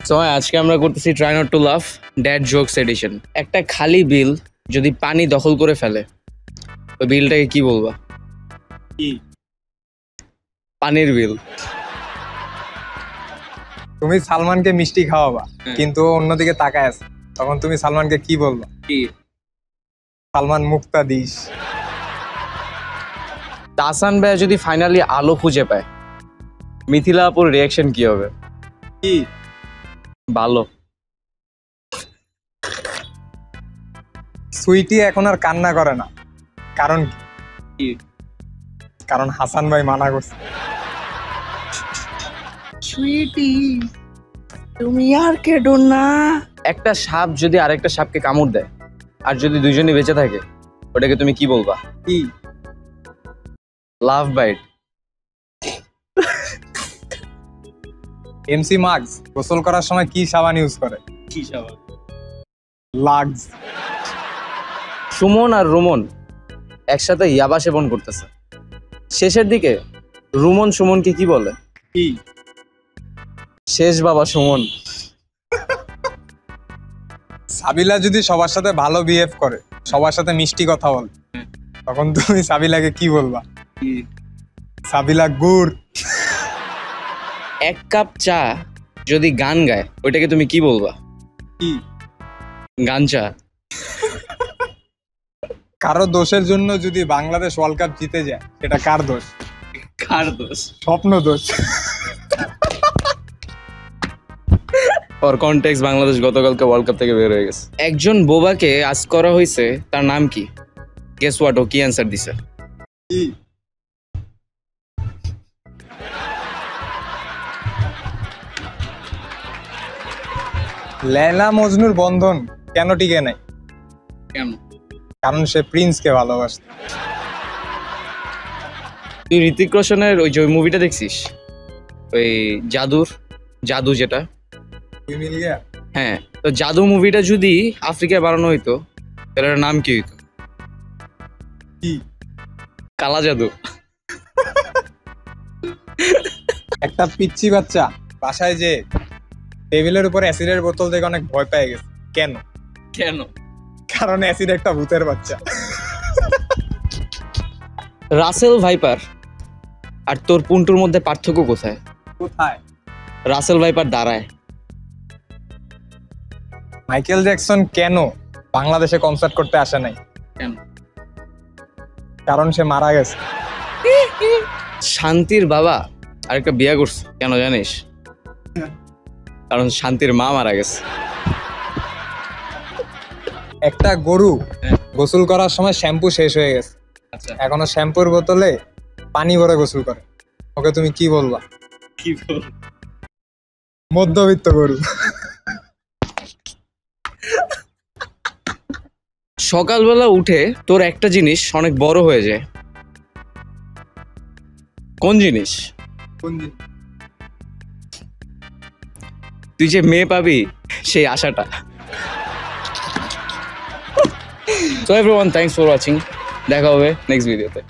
So আজকে আমরা করতেছি ট্রাই নট টু লাফ ড্যাড জোকস এডিশন। একটা খালি বিল যদি পানি দখল করে ফেলে ওই বিলটাকে কি বলবা? কি? পানির বিল। তুমি সালমানকে মিষ্টি খাওয়াবা কিন্তু অন্যদিকে তাকায় আছে, তখন তুমি সালমানকে কি বলবা? কি? সালমান মুক্তা দিস। তাহসান ভাই যদি ফাইনালি আলো খুঁজে পায় মিথিলা আপুর রিয়াকশন কি হবে? কি? ভালো। সুইটি এখন আর কান্না করে না, কারণ কি? কারণ হাসান ভাই মানা করছে। সুইটি তুমি আর কেঁদো না। একটা সাপ যদি আরেকটা সাপকে কামড় দেয় আর যদি দুইজনই বেঁচে থাকে ওটাকে তুমি কি বলবা? কি? Love bite. এমসি মার্কস গোসল করার সময় কি সাবান ইউজ করে? কি সাবান? লাগস। সুমন আর রুমন একসাথে ইয়াবা সেবন করতেছে, শেষের দিকে রুমন সুমনকে কি বলে? কি? শেষ বাবা সুমন। সাবিলা যদি সবার সাথে ভালো বিহেভ করে, সবার সাথে মিষ্টি কথা বলে, তখন তুমি সাবিলাকে কি বলবা? সাবিলা গুড়। এক কাপ চা যদি গান গায় ওইটাকে তুমি কি বলবা? কি? গান চা। কারো দোষের জন্য যদি বাংলাদেশ ওয়ার্ল্ড কাপ জিতে যায় সেটা কার দোষ? কার দোষ? স্বপ্ন দোষ। ফর কনটেক্সট বাংলাদেশ গতকালকে ওয়ার্ল্ড কাপ থেকে বের হয়ে গেছে। একজন বোবাকে আজ করা হয়েছে, তার নাম কি? গেস হোয়াট, ও কি অ্যান্সার দিছে? কি? লেলা মজনুর বন্ধন কেন টিকে নাই? কেন? কারণ সে প্রিন্সকে ভালোবাসে। তুই ঋতিক রোশনের ওই যে মুভিটা দেখছিস, ওই জাদু যেটা? তুই মিল গিয়া? হ্যাঁ, তো জাদু মুভিটা যদি আফ্রিকায় বানানো হইতো তাহলে এটার নাম কি হইতো? কি? কালা জাদু। একটা পিচ্চি বাচ্চা বাসায় যে টেবিলের উপর অ্যাসিডের বোতল দেখে অনেক ভয় পেয়ে গেছে। কেন? কেন? কারণ অ্যাসিড একটা ভূতের বাচ্চা। রাসেল ভাইপার আর তোর পুন্টুর মধ্যে পার্থক্য কোথায়? কোথায়? রাসেল ভাইপার দাঁড়ায়। মাইকেল জ্যাকসন কেন বাংলাদেশে কনসার্ট করতে আসে নাই? কেন? কারণ সে মারা গেছে। শান্তির বাবা আরেকটা বিয়ে করছে, কেন জানিস? কারণ শান্তির মা মারা গেছে। একটা গরু গোসল করার সময় শ্যাম্পু শেষ হয়ে গেছে, আচ্ছা, এখনো শ্যাম্পুর বোতলে পানি ভরে গোসল করে, ওকে তুমি কি বলবা? কি বল? মধ্যবিত্ত গরু। সকালবেলা উঠে তোর একটা জিনিস অনেক বড় হয়ে যায়, কোন জিনিস? তুই যে মেয়ে পাবি সেই আশাটা। So everyone, thanks for watching. দেখা হবে নেক্সট ভিডিওতে।